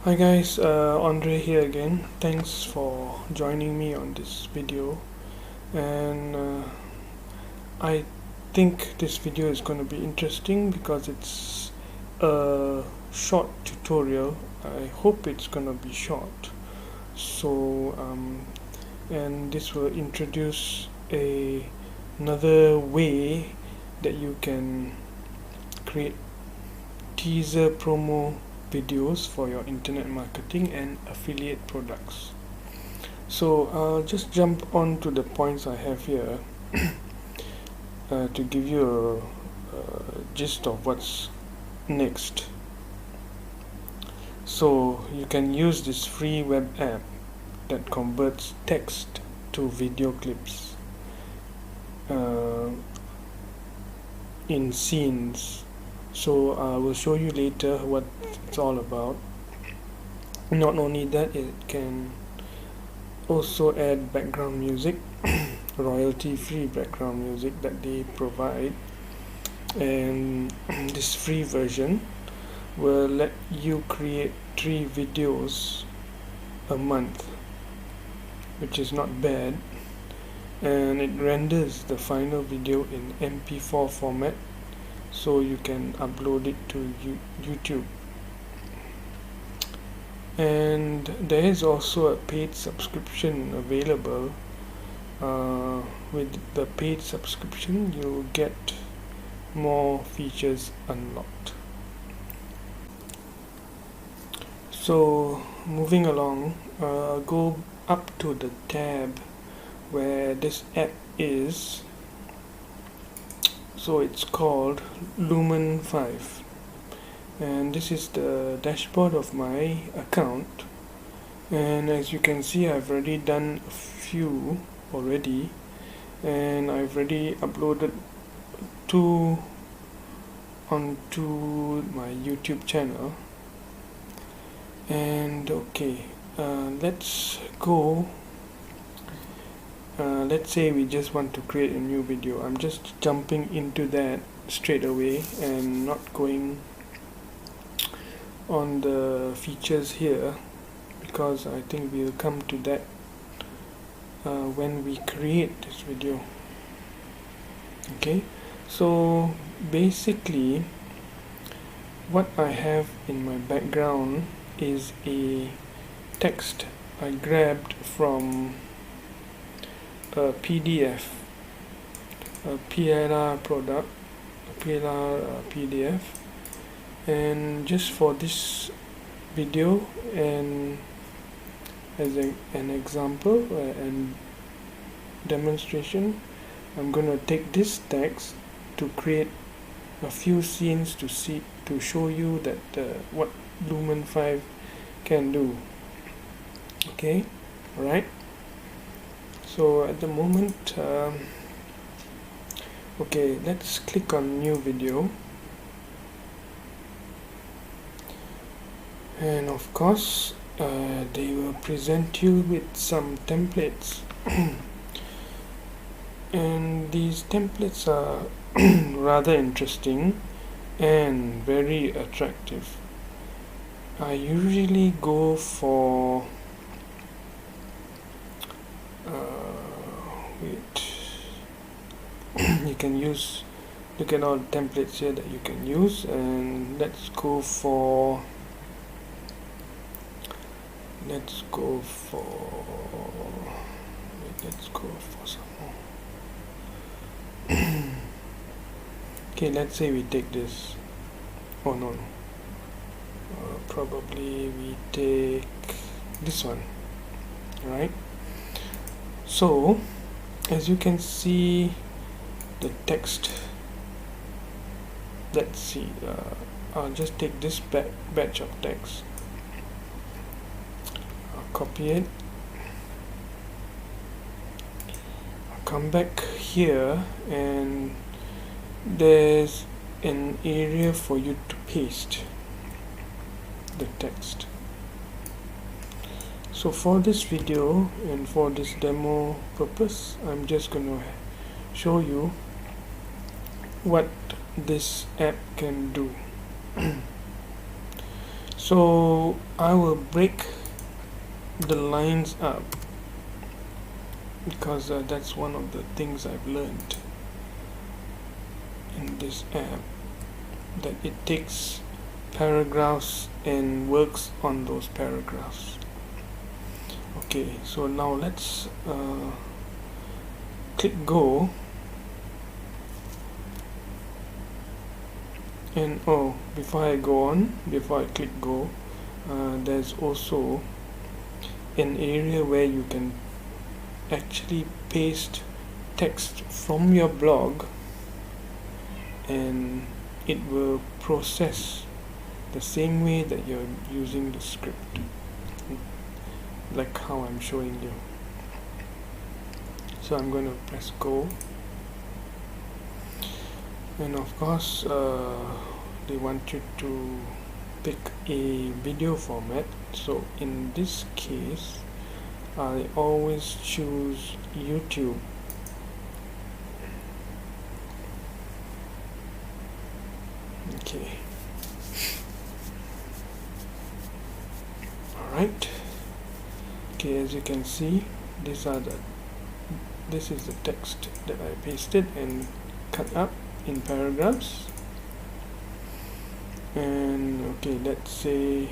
Hi guys, Andre here again. Thanks for joining me on this video, and I think this video is going to be interesting because it's a short tutorial. I hope it's going to be short. So and this will introduce another way that you can create teaser promo videos for your internet marketing and affiliate products. So I'll just jump on to the points I have here to give you a gist of what's next. So you can use this free web app that converts text to video clips in scenes. So I will show you later what it's all about. Not only that, it can also add background music, royalty free background music that they provide, and this free version will let you create 3 videos a month, which is not bad, and it renders the final video in MP4 format, so you can upload it to YouTube. And there is also a paid subscription available. With the paid subscription, you'll get more features unlocked. So moving along, go up to the tab where this app is. So it's called Lumen 5, and this is the dashboard of my account, and as you can see, I've already done a few already, and I've already uploaded 2 onto my YouTube channel. And okay, let's go. Let's say we just want to create a new video. I'm just jumping into that straight away and not going on the features here, because I think we'll come to that when we create this video. Okay, so basically what I have in my background is a text I grabbed from a PDF, a PLR product, a PLR PDF, and just for this video and as an example and demonstration, I'm gonna take this text to create a few scenes to show you that what Lumen 5 can do. Okay, alright. So at the moment, okay, let's click on new video, and of course they will present you with some templates and these templates are rather interesting and very attractive. I usually go for you can use, look at all the templates here that you can use, and let's go for some more. Okay, let's say we take this. Oh no, probably we take this one. Alright, so as you can see, the text, let's see, I'll just take this batch of text, I'll copy it, I'll come back here, and there's an area for you to paste the text. So for this video and for this demo purpose, I'm just going to show you what this app can do. So I will break the lines up because that's one of the things I've learned in this app, that it takes paragraphs and works on those paragraphs. Okay, so now let's click go, and before I click go, there's also an area where you can actually paste text from your blog and it will process the same way that you're using the script, like how I'm showing you. So I'm going to press go, and of course they want you to pick a video format. So in this case I always choose YouTube. Okay, alright. Okay, as you can see, this is the text that I pasted and cut up in paragraphs. And okay, let's say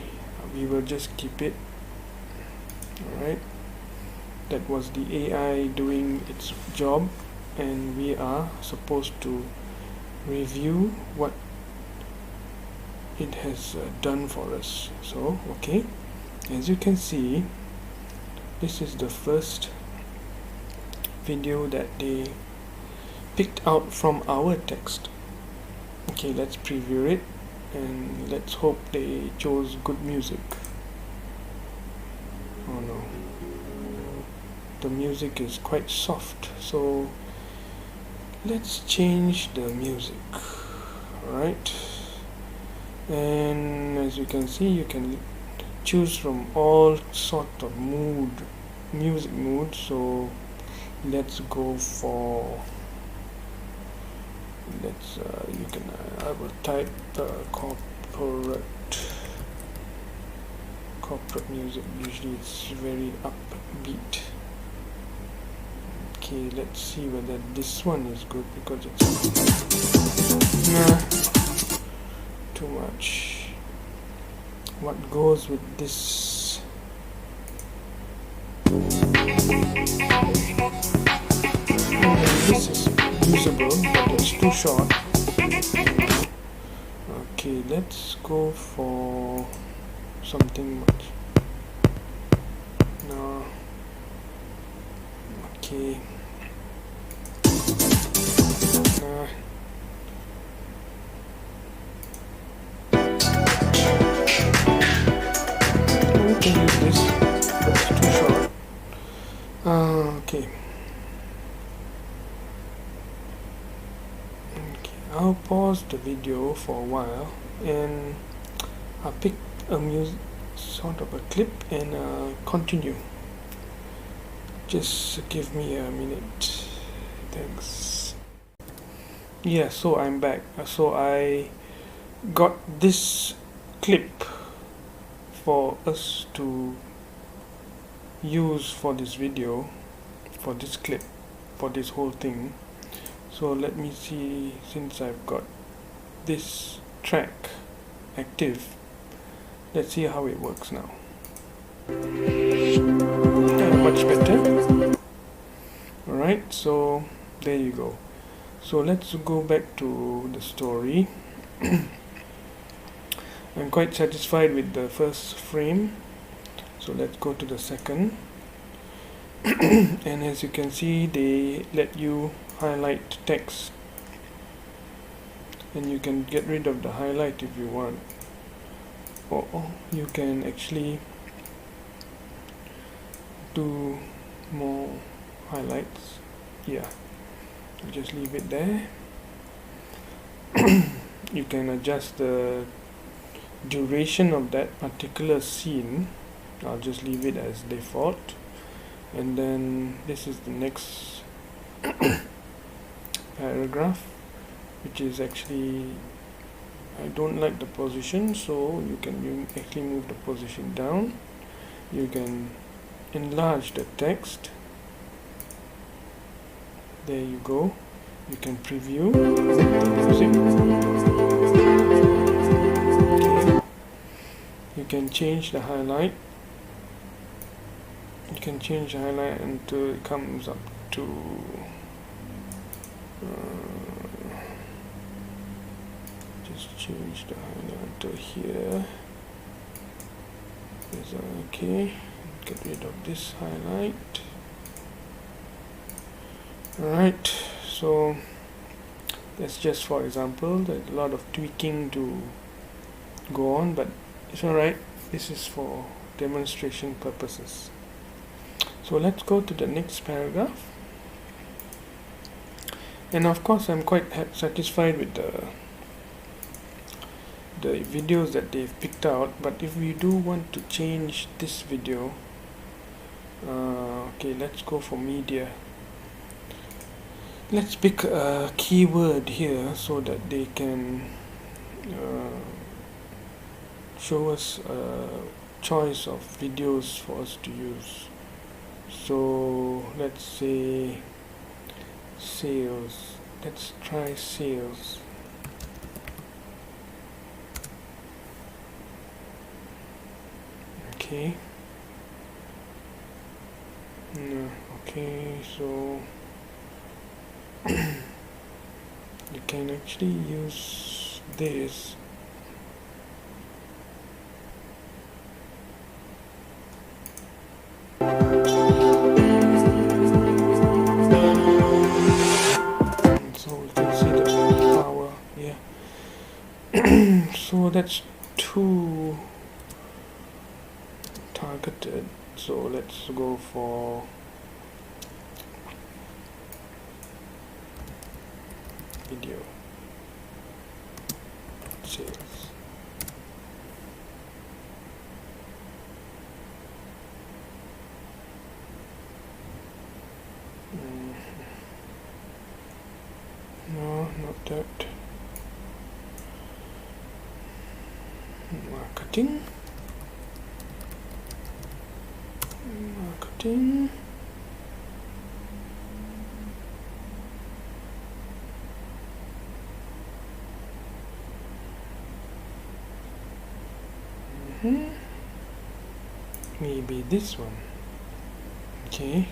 we will just keep it. Alright, that was the AI doing its job, and we are supposed to review what it has done for us. So okay, as you can see, this is the first video that they picked out from our text. Okay, let's preview it and let's hope they chose good music. Oh no, the music is quite soft, so let's change the music. Alright, and as you can see, you can choose from all sort of music mood. So let's go for, you can I will type corporate music. Usually it's very upbeat. Okay, let's see whether this one is good, because it's too much. What goes with this? This is usable, but it's too short. Okay, let's go for something much. No. Okay. Nah. We can use this, but it's too short. Okay. I'll pause the video for a while and I'll pick a sort of a clip and continue. Just give me a minute. Thanks. Yeah, so I'm back. So I got this clip for us to use for this video, for this clip, for this whole thing. So let me see, since I've got this track active, let's see how it works now. Much better. Alright, so there you go. So let's go back to the story. I'm quite satisfied with the first frame, so let's go to the second. And as you can see, they let you highlight text, and you can get rid of the highlight if you want, or you can actually do more highlights. Yeah, just leave it there. You can adjust the duration of that particular scene. I'll just leave it as default, and then this is the next paragraph, which is actually I don't like the position, so you can actually move the position down. You can enlarge the text. There you go. You can preview music. Okay. You can change the highlight. You can change the highlight until it comes up to just change the highlight to here. Is okay. Get rid of this highlight. Alright, so that's just for example. There's a lot of tweaking to go on, but it's alright. This is for demonstration purposes. So let's go to the next paragraph. And of course I'm quite satisfied with the videos that they've picked out, but if we do want to change this video, okay, let's go for media. Let's pick a keyword here so that they can show us a choice of videos for us to use. So let's say sales. Let's try sales. Okay. No. Okay, so you can actually use this. So we can see the power, yeah. So that's too targeted, so let's go for video sales. No, not that. Marketing. Maybe this one. Okay.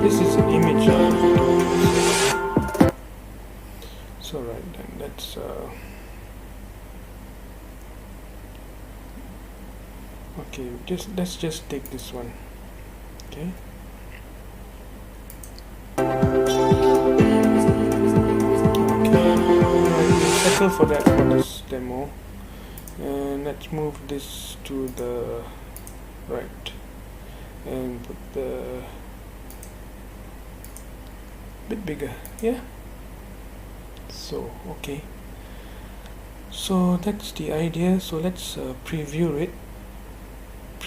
This is an image. So right then, let's okay, let's just take this one. Okay. Settle for that for this demo, and let's move this to the right and put the bit bigger. Yeah, so okay, so that's the idea. So let's preview it.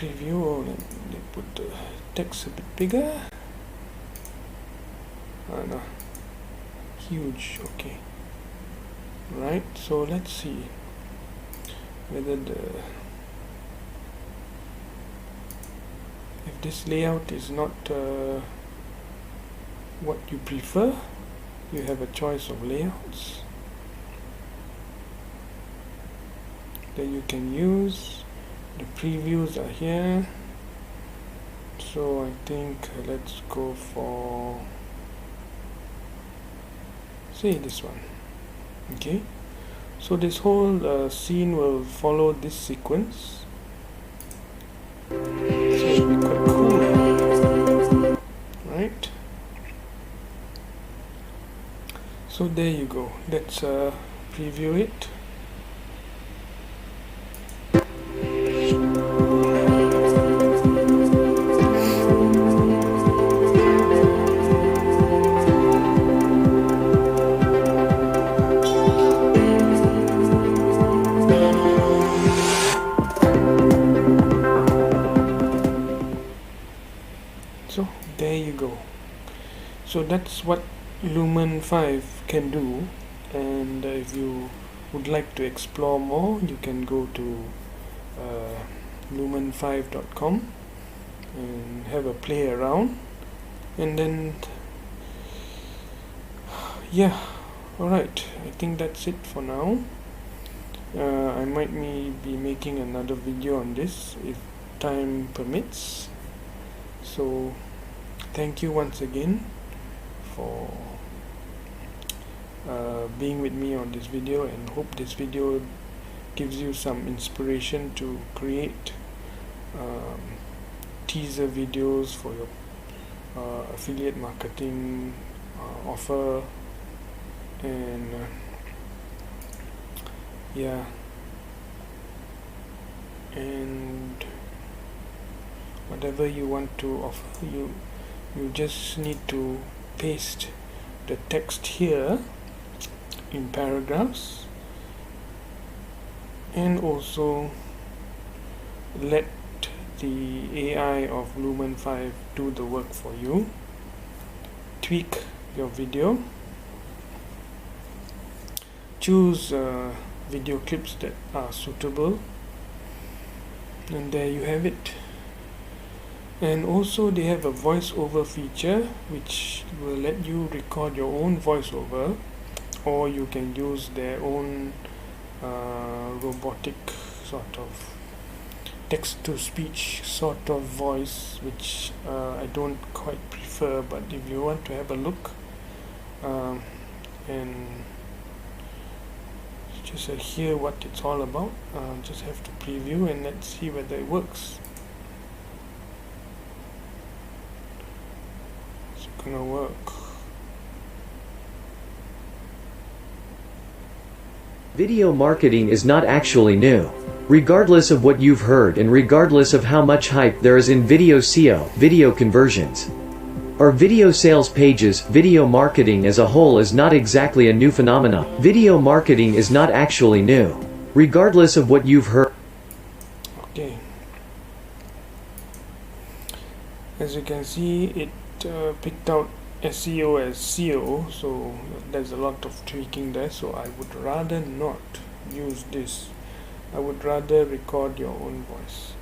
Let me put the text a bit bigger. No, huge. Okay, right, so let's see whether if this layout is not what you prefer. You have a choice of layouts that you can use. The previews are here, so I think let's go for, say, this one. Okay, so this whole scene will follow this sequence, so it'll be quite cool, right? So there you go. Let's preview it. So there you go. So that's what Lumen 5 can do, and if you would like to explore more, you can go to lumen5.com and have a play around, and then yeah, alright, I think that's it for now. I might be making another video on this if time permits. So thank you once again for being with me on this video, and hope this video gives you some inspiration to create teaser videos for your affiliate marketing offer, and yeah, and whatever you want to offer, you just need to paste the text here in paragraphs, and also let the AI of Lumen 5 do the work for you. Tweak your video, choose video clips that are suitable, and there you have it. And also they have a voiceover feature which will let you record your own voiceover, or you can use their own robotic sort of text-to-speech sort of voice, which I don't quite prefer, but if you want to have a look and just hear what it's all about, just have to preview and let's see whether it works. It's gonna work. Video marketing is not actually new. Regardless of what you've heard and regardless of how much hype there is in video SEO, video conversions, or video sales pages, video marketing as a whole is not exactly a new phenomenon. Video marketing is not actually new. Regardless of what you've heard. Okay. As you can see, it picked out SEO as SEO, so there's a lot of tweaking there, so I would rather not use this. I would rather record your own voice.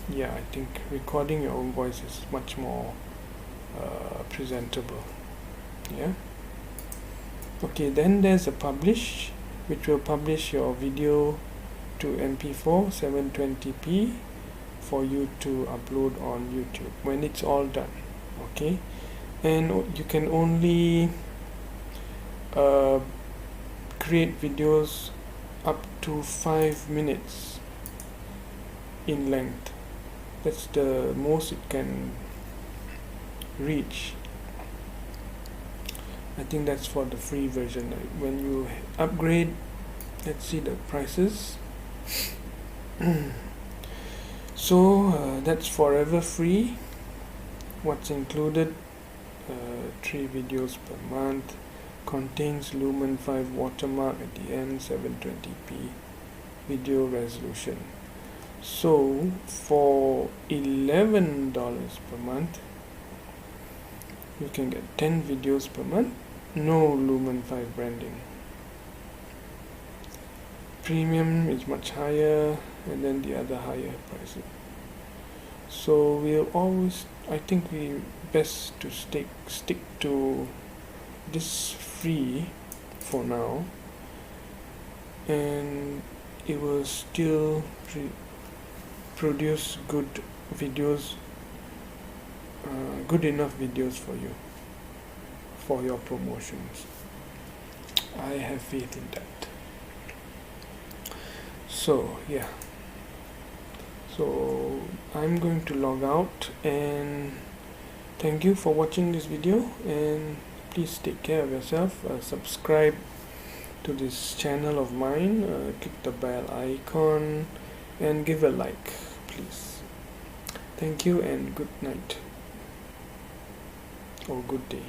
Yeah, I think recording your own voice is much more presentable. Yeah. Okay, then there's a publish, which will publish your video to MP4 720p for you to upload on YouTube when it's all done. Okay, and you can only create videos up to 5 minutes in length. That's the most it can reach. I think that's for the free version. When you upgrade, let's see the prices. So that's forever free. What's included? 3 videos per month, contains Lumen 5 watermark at the end, 720p video resolution. So for $11 per month, you can get 10 videos per month, no Lumen 5 branding. Premium is much higher, and then the other higher prices. So we'll always, I think we best to stick to this free for now, and it will still produce good videos, good enough videos for you, for your promotions. I have faith in that. So yeah, so I'm going to log out, and thank you for watching this video, and please take care of yourself. Subscribe to this channel of mine, click the bell icon and give a like, please. Thank you, and good night or good day.